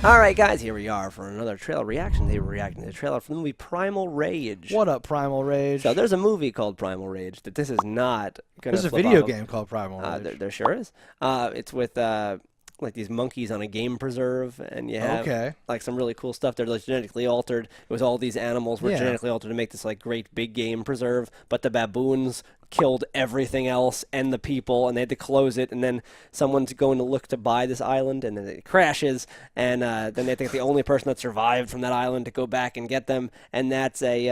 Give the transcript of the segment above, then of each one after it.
All right, guys, here we are for another trailer reaction. They were reacting to the trailer for the movie Primal Rage. What up, Primal Rage? So there's a movie called Primal Rage that this is not going to There's a video game called Primal Rage. There sure is. It's with like these monkeys on a game preserve, and you have like some really cool stuff. They're like genetically altered. It was all these animals were genetically altered to make this like great big game preserve, but the baboons killed everything else and the people, and they had to close it, and then someone's going to look to buy this island, and then it crashes, and then they think the only person that survived from that island to go back and get them, and that's a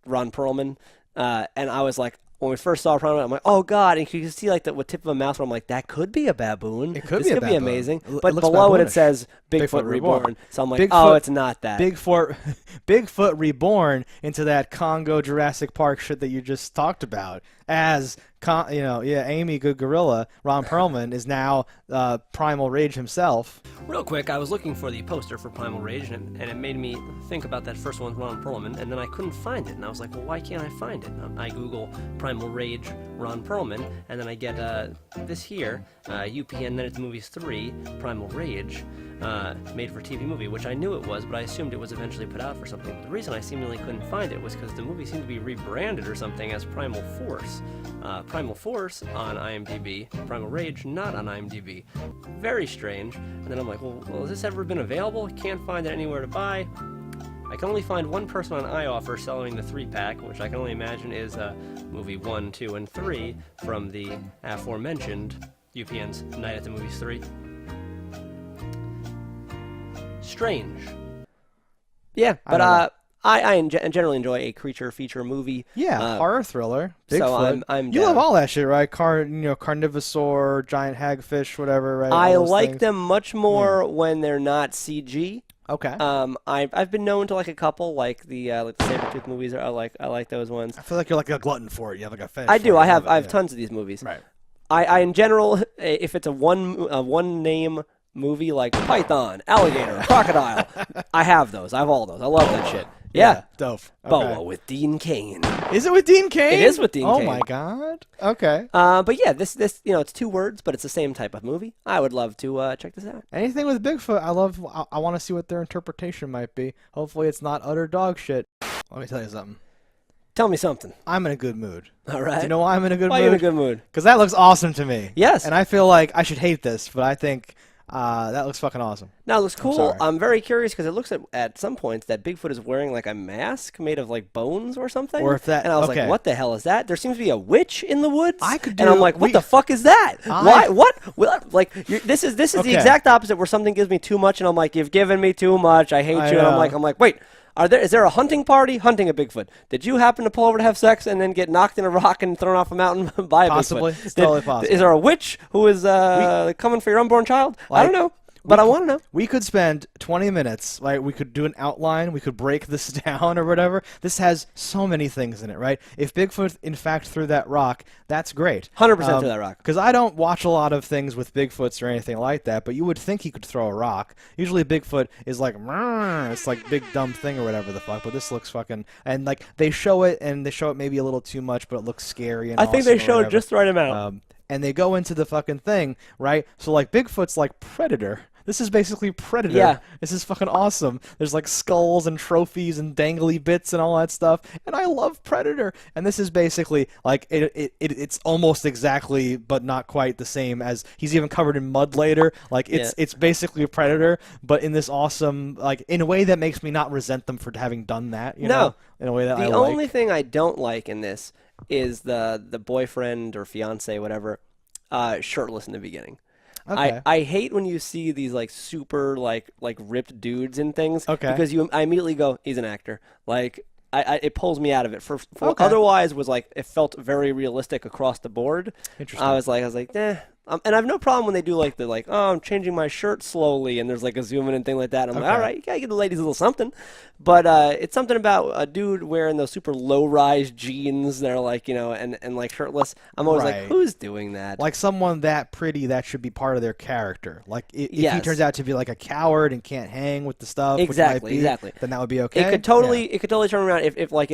Ron Perlman. And I was like, when we first saw Primal, I'm like, oh god! And you can see like the tip of a mouse. Where I'm like, that could be a baboon. It could this be a could baboon. Be amazing. It but below it says Bigfoot Reborn. So I'm like, oh, it's not that. Bigfoot Reborn into that Congo Jurassic Park shit that you just talked about. As Amy Good Gorilla, Ron Perlman is now Primal Rage himself. Real quick, I was looking for the poster for Primal Rage, and it made me think about that first one with Ron Perlman, and then I couldn't find it, and I was like, well, why can't I find it? I Google Primal Rage Ron Perlman, and then I get this here, UPN Then It's Movies 3, Primal Rage, made for TV movie, which I knew it was, but I assumed it was eventually put out for something. The reason I seemingly couldn't find it was because the movie seemed to be rebranded or something as Primal Force. Primal Force on IMDb, Primal Rage not on IMDb. Very strange. And then I'm like, well, has this ever been available? Can't find it anywhere to buy. I can only find one person on iOffer selling the 3-pack, which I can only imagine is movie 1, 2, and 3 from the aforementioned UPN's Night at the Movies 3. Strange. Yeah, but I generally enjoy a creature feature movie. Yeah, horror thriller. Bigfoot. So I'm you love all that shit, right? Carnivosaur, giant hagfish, whatever, right? I like them much more when they're not CG. Okay. I've been known to like a couple, like the Sabretooth movies. I like those ones. I feel like you're like a glutton for it. You have like a fetish. I do. I have tons of these movies. Right. I in general, if it's a one name movie like Python, Alligator, Crocodile, I have those. I have all those. I love that shit. Yeah. Dope. Okay. Boa with Dean Cain. Is it with Dean Cain? It is with Dean Cain. Oh my god. Okay. But yeah, this it's 2 words, but it's the same type of movie. I would love to check this out. Anything with Bigfoot, I want to see what their interpretation might be. Hopefully it's not utter dog shit. Let me tell you something. Tell me something. I'm in a good mood. All right. Do you know why I'm in a good mood? Why are you in a good mood? Because that looks awesome to me. Yes. And I feel like I should hate this, but I think that looks fucking awesome. No, it looks cool. I'm very curious because it looks at some points that Bigfoot is wearing like a mask made of like bones or something. Or if that, and I was like, what the hell is that? There seems to be a witch in the woods. And I'm like, what the fuck is that? Why? What? Like, this is the exact opposite where something gives me too much, and I'm like, you've given me too much. I hate you. And I'm like, wait. Is there a hunting party hunting a Bigfoot? Did you happen to pull over to have sex and then get knocked in a rock and thrown off a mountain by a Possibly. Bigfoot? It's totally possible. Is there a witch who is coming for your unborn child? I don't know. But I want to know. We could spend 20 minutes, right? We could do an outline. We could break this down or whatever. This has so many things in it, right? If Bigfoot, in fact, threw that rock, that's great. 100% threw that rock. Because I don't watch a lot of things with Bigfoots or anything like that, but you would think he could throw a rock. Usually Bigfoot is like, it's like big dumb thing or whatever the fuck, but this looks fucking... And, like, they show it, and they show it maybe a little too much, but it looks scary and I think they showed just the right amount. And they go into the fucking thing, right? So, like, Bigfoot's like Predator. This is basically Predator. Yeah. This is fucking awesome. There's like skulls and trophies and dangly bits and all that stuff. And I love Predator. And this is basically like it's almost exactly but not quite the same as he's even covered in mud later. Like it's basically a Predator, but in this awesome like in a way that makes me not resent them for having done that, you know? In a way that I like. The only thing I don't like in this is the boyfriend or fiance, whatever, shirtless in the beginning. Okay. I hate when you see these like super like ripped dudes in things because I immediately go, he's an actor. Like it pulls me out of it. Otherwise was like it felt very realistic across the board. Interesting. I was like, and I have no problem when they do like I'm changing my shirt slowly and there's like a zoom in and thing like that. I'm like, all right, you gotta give the ladies a little something. But it's something about a dude wearing those super low-rise jeans that are like, and like shirtless. I'm always like, who's doing that? Like someone that pretty, that should be part of their character. Like if he turns out to be like a coward and can't hang with the stuff, exactly, then that would be okay. It could totally turn around if like,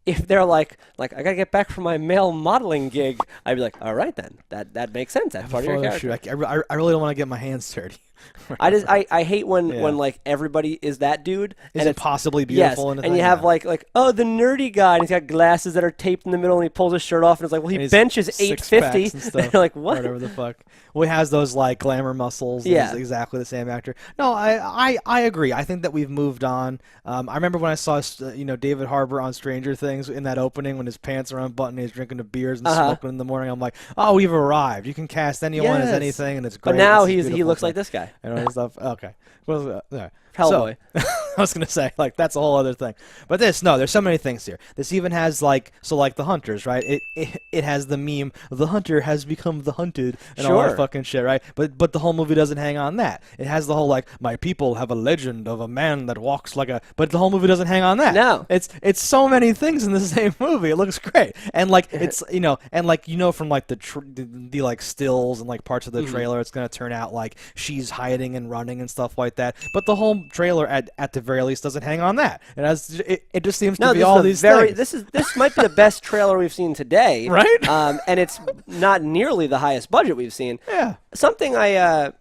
if they're like I gotta get back from my male modeling gig, I'd be like, all right then, that makes sense. That's part of your character. I really don't want to get my hands dirty. I hate when like everybody is that dude and it's possibly beautiful. Yes, and you have like oh, the nerdy guy, and he's got glasses that are taped in the middle, and he pulls his shirt off, and it's like, well, he benches 850. And you're like, what? Whatever the fuck. Well, he has those like glamour muscles. Yeah, he's exactly the same actor. No, I agree. I think that we've moved on. I remember when I saw David Harbour on Stranger Things in that opening when his pants are unbuttoned, and he's drinking the beers and smoking in the morning. I'm like, oh, we've arrived. You can cast anyone as anything, and it's great. But now he looks like this guy. And all this stuff. Okay. Well, Hellboy. So, I was gonna say like that's a whole other thing, but there's so many things here. This even has like the hunters, right? It has the meme, the hunter has become the hunted, and all that fucking shit, right? But the whole movie doesn't hang on that. It has the whole like my people have a legend of a man that walks like a, but the whole movie doesn't hang on that. No, it's so many things in the same movie. It looks great, and like it's from like the like stills and like parts of the trailer, it's gonna turn out like she's hiding and running and stuff like that. But the whole trailer at the very least doesn't hang on that. It just seems to be all these things. This might be the best trailer we've seen today, right? And it's not nearly the highest budget we've seen. Yeah. Something I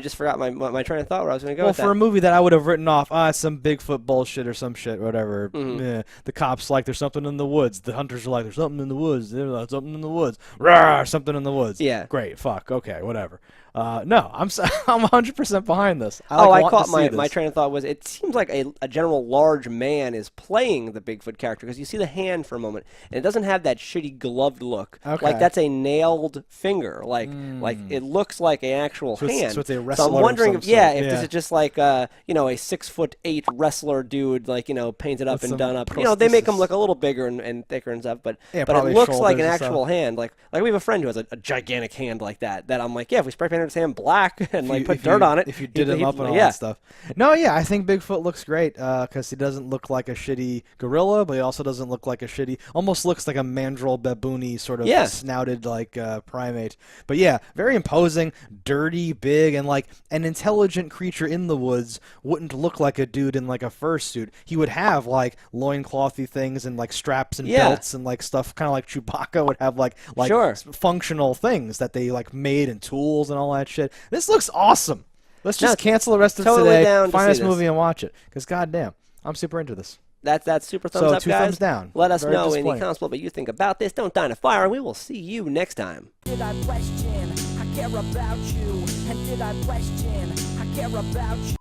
just forgot my train of thought where I was going to go. Well, for a movie that I would have written off, some Bigfoot bullshit or some shit, whatever. Yeah. The cops like there's something in the woods. The hunters are like there's something in the woods. There's something in the woods. Rawr, something in the woods. Yeah. Great. Fuck. Okay. Whatever. No, I'm 100% behind this. I caught my train of thought was it seems like a general large man is playing the Bigfoot character because you see the hand for a moment and it doesn't have that shitty gloved look. Okay. Like that's a nailed finger. Like it looks like an actual hand. So it's a wrestler. So I'm wondering if this is just like a 6'8" wrestler dude painted up and done up. Prosthesis. They make him look a little bigger and thicker and stuff, but it looks like an actual hand. Like we have a friend who has a gigantic hand like that I'm like, yeah, if we spray paint his hand black and put dirt on it. If you did him up and all that stuff. No, yeah, I think Bigfoot looks great because he doesn't look like a shitty gorilla, but he also doesn't look like a shitty, almost looks like a mandrill baboon-y sort of snouted like primate. But yeah, very imposing, dirty, big, and like an intelligent creature in the woods wouldn't look like a dude in like a fursuit. He would have like loinclothy things and like straps and belts and like stuff, kind of like Chewbacca would have like functional things that they like made and tools and all that shit. This looks awesome. Let's just cancel the rest of today, find this movie and watch it. Because goddamn, I'm super into this. That's super thumbs up, two guys. Thumbs down. Let us know in the comments what you think about this. Don't die in a fire, and we will see you next time. Did I question? I care about you. And did I question? I care about you.